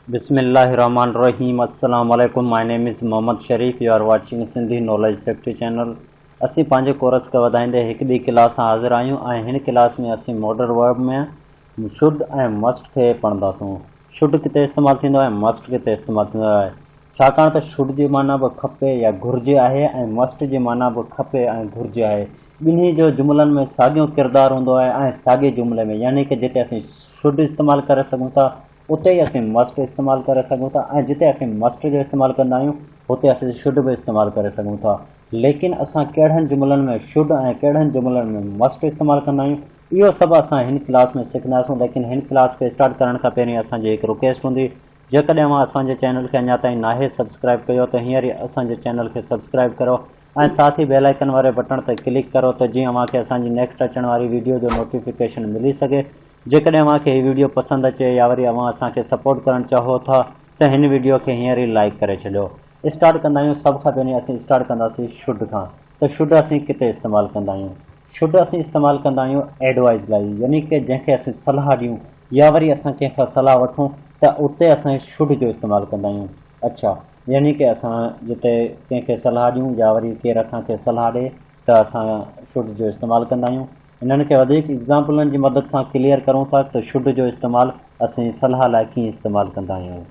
बिस्मिल्लाहिर्रहमानिर्रहीम। अस्सलाम वालेकुम। My name is Mohammad Sharif. You are watching Sindhi knowledge factory channel. असीं पंहिंजे कोर्स खे वधाईंदे हिकु ॿी क्लास सां हाज़िर आहियूं ऐं हिन क्लास में असीं मॉडल वर्ब में शुड ऐं मस्ट खे पढ़ंदासूं। शुड किथे इस्तेमालु थींदो आहे, मस्ट किथे इस्तेमालु थींदो आहे। छाकाणि त शुड जी माना बि खपे या घुरिजे आहे ऐं मस्ट जी माना बि खपे ऐं घुरिजे आहे। ॿिन्ही जो जुमलनि में साॻियो किरदारु हूंदो आहे ऐं साॻे जुमिले में यानी कि जिते असीं शुड इस्तेमालु करे सघूं था उते ई असीं मस्ट इस्तेमालु करे सघूं था ऐं जिते असीं मस्ट जो इस्तेमालु कंदा आहियूं हुते असीं शुड बि इस्तेमालु करे सघूं था। लेकिन असां कहिड़नि जुमिलनि में शुड ऐं कहिड़नि जुमिलनि में मस्ट इस्तेमालु कंदा आहियूं इहो सभु असां हिन क्लास में सिखंदासीं। लेकिन हिन क्लास खे स्टार्ट करण खां पहिरीं असांजी हिकु रिक्वेस्ट हूंदी, जेकॾहिं मां असांजे चैनल खे अञा ताईं नाहे सब्सक्राइब कयो त हींअर ई असांजे चैनल खे सब्सक्राइब करो ऐं साथ ई बेल आइकन वारे बटण ते क्लिक करो त जीअं अव्हांखे असांजी नेक्स्ट अचण वारी वीडियो जो नोटिफिकेशन मिली सघे। जेकॾहिं अव्हांखे हीअ वीडियो पसंदि अचे या वरी अव्हां असांखे सपोर्ट करणु चाहो था त हिन वीडियो खे हींअर ई लाइक करे छॾियो। स्टार्ट कंदा आहियूं। सभ खां पहिरीं असीं स्टार्ट कंदासीं शुड खां। त शुड असीं किथे इस्तेमालु कंदा आहियूं? शुड असीं इस्तेमालु कंदा आहियूं एडवाइस लाइ, यानी कि जंहिंखे असीं सलाह ॾियूं या वरी असां कंहिंखां सलाह वठूं त उते असां शुड जो इस्तेमालु कंदा आहियूं। अच्छा, यानी कि असां जिते कंहिंखे सलाह ॾियूं या वरी केरु असांखे सलाह ॾिए त असां शुड जो इस्तेमालु कंदा आहियूं। इन्हनि खे वधीक एग्ज़ाम्पलनि जी मदद सां क्लियर करूं था त शुड जो इस्तेमालु असीं सलाह लाइ कीअं इस्तेमालु कंदा आहियूं।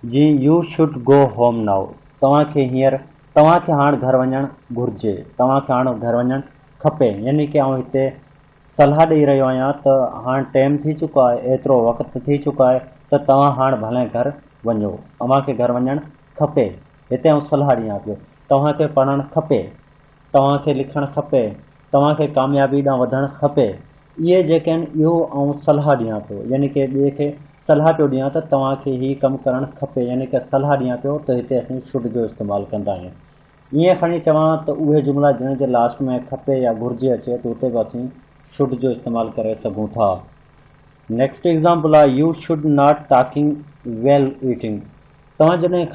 जी you should go home now. तव्हांखे हाणे घरु वञणु घुरिजे, तव्हांखे हाणे घरु वञणु खपे। यानी कि आउं हिते सलाह ॾेई रहियो आहियां त हाणे टाइम थी चुको आहे, एतिरो वक़्तु थी चुको आहे त तव्हां हाणे भले घरु वञो, तव्हांखे घरु वञणु खपे। हिते आउं सलाह ॾियां पियो, तव्हांखे पढ़णु खपे, तव्हांखे लिखणु खपे, तव्हांखे कामयाबी ॾांहुं वधणु खपे। इहे जेके आहिनि इहो आउं सलाह ॾियां पियो, यानी कि ॿिए खे सलाह पियो ॾियां त तव्हांखे हीउ कमु करणु खपे, यानी कि सलाह ॾियां पियो त हिते असीं शुड जो इस्तेमालु कंदा आहियूं। ईअं खणी चवां त उहे जुमिला जिन जे लास्ट में खपे या घुरिजे अचे त उते बि असीं शुड जो इस्तेमालु करे सघूं था। नेक्स्ट एग्ज़ाम्पल आहे U should not talking well eating. तव्हां जॾहिं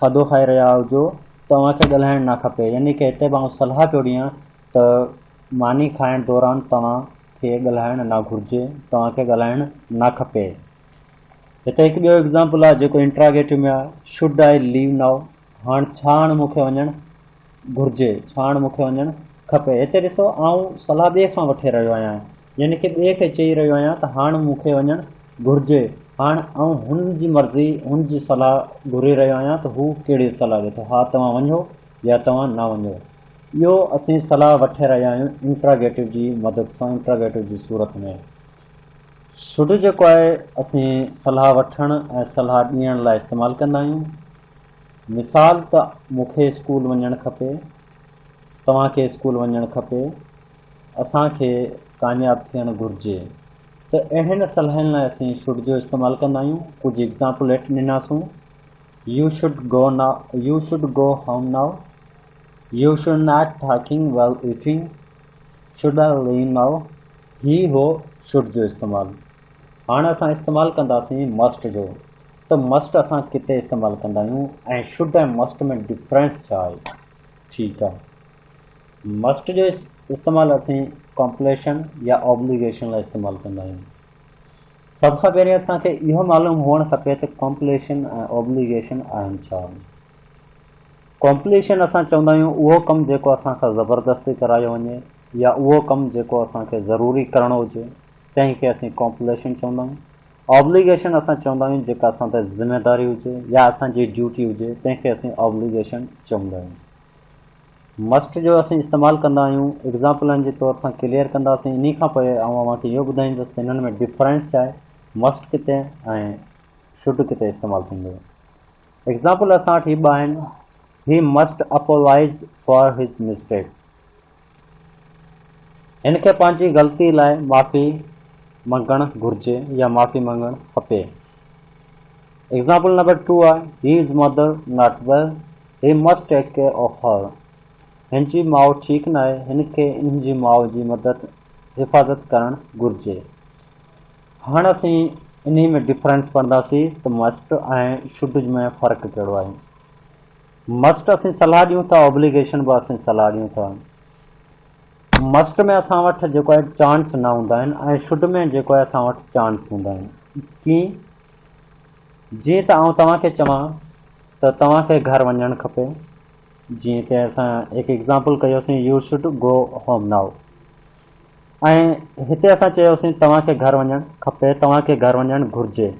खाधो खाई रहिया हुजो तव्हांखे ॻाल्हाइणु न खपे, यानी कि हिते बि आउं सलाह पियो ॾियां त मानी खाइण दौरान तव्हांखे ॻाल्हाइणु न घुरिजे, तव्हांखे ॻाल्हाइणु न खपे। हिते हिकु ॿियो एग्ज़ाम्पल आहे जेको इंट्रागेटिव में आहे, शुड आई लीव नाउ। छा हाणे मूंखे वञणु घुरिजे, छा हाणे मूंखे वञणु खपे। हिते ॾिसो आउं सलाह ॿिए खां वठी रहियो आहियां, यानी कि ॿिए खे चई रहियो आहियां त हाणे मूंखे वञणु घुरिजे। हाणे आउं हुन जी मर्ज़ी, हुन जी सलाह घुरी रहियो आहियां त हू कहिड़ी सलाह ॾिए थो, हा तव्हां वञो या तव्हां न वञो। इहो असीं सलाह वठी रहिया आहियूं इंट्रागेटिव जी मदद सां, इंट्रागेटिव जी सूरत में। शुड जेको आहे असीं सलाह वठणु ऐं सलाह ॾियण लाइ इस्तेमालु कंदा आहियूं। मिसाल त मूंखे स्कूल वञणु खपे, तव्हांखे स्कूल वञणु खपे, असांखे कामयाबु थियणु घुरिजे। त अहिड़नि सलाहनि लाइ असीं शुड जो इस्तेमालु कंदा आहियूं। कुझु एग्ज़ाम्पल हेठि ॾिनासूं। You should go home now, you should not talking well eating, should I leave now. He हो शुड जो इस्तेमालु। हाणे असां इस्तेमालु कंदासीं मस्ट जो। त मस्ट असां किथे इस्तेमालु कंदा आहियूं ऐं शुड ऐं मस्ट में डिफरेंस छा आहे? ठीकु आहे, मस्ट जो इस्तेमालु असीं कॉम्प्लेशन या ऑब्लिगेशन लाइ इस्तेमालु कंदा आहियूं। सभ खां पहिरीं असांखे इहो मालूम हुअणु खपे त कॉम्प्लेशन ऐं ऑब्लिगेशन आहिनि छा। कॉम्प्लेशन असां चवंदा आहियूं उहो कमु जेको असांखां ज़बरदस्ती करायो वञे या उहो कमु जेको असांखे ज़रूरी करणो हुजे तंहिंखे असीं कॉम्प्लेशन चवंदा आहियूं। ऑब्लिगेशन असां चवंदा आहियूं जेका असां ते ज़िमेदारी हुजे या असांजी ड्यूटी हुजे तंहिंखे असीं ऑब्लिगेशन चवंदा आहियूं। मस्ट जो असीं इस्तेमालु कंदा आहियूं, एग्ज़ाम्पलनि जे तौर सां क्लियर कंदासीं। इन खां पोइ अव्हांखे इहो ॿुधाईंदुसि त हिननि में डिफरेंस छा आहे, मस्ट किथे ऐं शुड किथे इस्तेमालु थींदो। एग्ज़ाम्पल असां वटि ॿ आहिनि। ही मस्ट अपोलाइज़ फॉर हिज मिस्टेक। हिन खे पंहिंजी ग़लती लाइ माफ़ी मंगणु घुरिजे या माफ़ी मंगणु खपे। एग्ज़ाम्पल नंबर 2 आहे he is mother not well, he must tech care of her. हिन जी माउ ठीकु न आहे, हिन खे हिन जी माउ जी हिफ़ाज़त करणु घुरिजे। हाणे असीं इन में डिफरेंस पढ़ंदासीं त मस्ट ऐं शुड में फ़र्क़ु कहिड़ो आहे। मस्ट असीं सलाह ॾियूं था, ऑब्लिगेशन बि असीं सलाह ॾियूं था। मस्ट में असां वटि जेको आहे चांस न हूंदा आहिनि ऐं शुड में जेको आहे असां वटि चांस हूंदा आहिनि। कीअं? जीअं त आउं तव्हांखे चवां त तव्हांखे घर वञणु खपे। जीअं कि असां हिकु एग्ज़ाम्पल कयोसीं, U should go home now, ऐं हिते असां चयोसीं तव्हांखे घर वञणु खपे, तव्हांखे घर वञणु घुरिजे।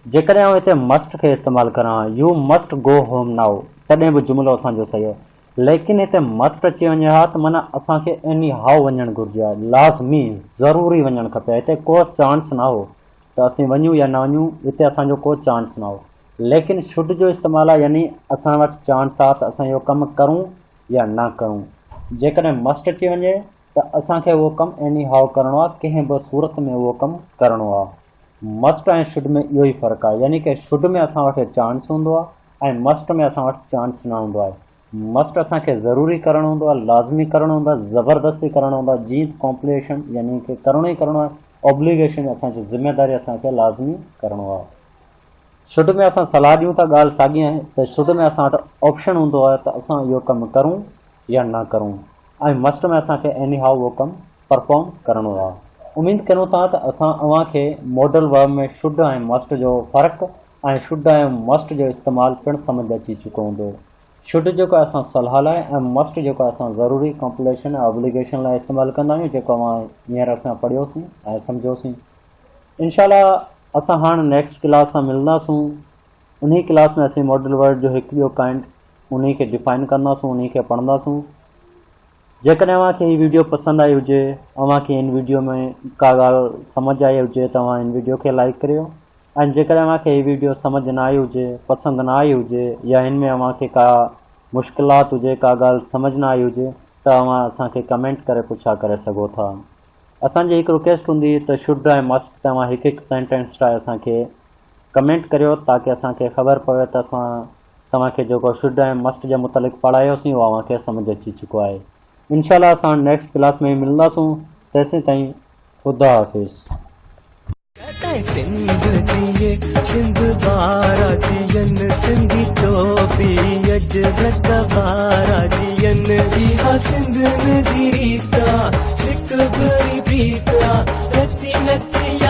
जेकॾहिं आउं हिते मस्ट खे इस्तेमालु करां, U must go home now, तॾहिं बि जुमिलो असांजो सही आहे। लेकिन हिते मस्ट अची वञे हा त माना असांखे एनी हाउ वञणु घुरिजे आहे, लाज़मी ज़रूरी वञणु खपे। हिते को चांस न हो त असीं वञूं या न वञूं, हिते असांजो को चांस न हो। लेकिन शुड जो इस्तेमालु आहे, यानी असां वटि चांस आहे त असां इहो कमु करूं या न करूं। जेकॾहिं मस्ट अची वञे त असांखे उहो कमु एनी हाउ करिणो आहे, कंहिं बि सूरत में उहो कमु करिणो आहे। मस्ट ऐं शुड में इहो ई फ़र्क़ु आहे, यानी कि शुड में असां वटि चांस हूंदो आहे ऐं मस्ट में असां वटि चांस न हूंदो आहे। मस्ट असांखे ज़रूरी करणो हूंदो आहे, लाज़मी करणो हूंदो आहे, ज़बरदस्ती करणो हूंदो आहे, जीअं कॉम्प्लेशन यानी कि करिणो ई करिणो आहे, ऑब्लिगेशन असांजी ज़िम्मेदारी असांखे लाज़मी करिणो आहे। शुड में असां सलाह ॾियूं था, ॻाल्हि साॻी आहे त शुड में असां वटि ऑप्शन हूंदो आहे त असां इहो कमु करूं या न करूं, ऐं मस्ट में असांखे एनी हाउ उहो कमु परफॉर्म करिणो आहे। उमेद करूं था त असां अव्हांखे मॉडल वर्ब में शुड ऐं मस्ट जो फ़र्क़ु ऐं शुड ऐं मस्ट जो इस्तेमालु पिणु सम्झ अची चुको हूंदो। शुड जेको असां सलाह लाइ ऐं मस्ट जेको असां ज़रूरी कॉम्प्लेशन ऐं ऑब्लिगेशन लाइ इस्तेमालु कंदा आहियूं, जेको हींअर असां पढ़ियोसीं ऐं सम्झोसीं। इंशाल्लाह असां हाणे नेक्स्ट क्लास सां मिलंदासूं। उन क्लास में असीं मॉडल वर्ड जो हिकु ॿियो काइंड उन खे डिफाइन कंदासूं, उन खे पढ़ंदासूं। जेकॾहिं अव्हांखे हीअ वीडियो पसंदि आई हुजे, अव्हांखे इन वीडियो में का ॻाल्हि सम्झ आई हुजे त तव्हां इन वीडियो खे लाइक करियो, ऐं जेकॾहिं अव्हांखे हीअ वीडियो सम्झ न आई हुजे, पसंदि न आई हुजे, या हिन में अव्हांखे का मुश्किलात हुजे, का ॻाल्हि सम्झ न आई हुजे, त तव्हां असांखे कमेंट करे पुछा करे सघो था। असांजी हिकु रिक्वेस्ट हूंदी त शुड ऐं मस्ट तव्हां हिकु हिकु सेंटेंस ठाहे असांखे कमेंट करियो, ताकी असांखे ख़बर पवे त असां तव्हांखे जेको शुड ऐं मस्ट जे मुतालिक़ पढ़ायोसीं उहो अव्हांखे सम्झ अची चुको आहे। इंशाल्लाह असां नेक्स्ट क्लास में मिलंदासूं। तेसीं ताईं ख़ुदा हाफ़िज़। सिंध बारा जियन सिंधी टोपी अजरक बारा जियन इहा सिंध नदी रीता सिक भरी प्रीता रची नची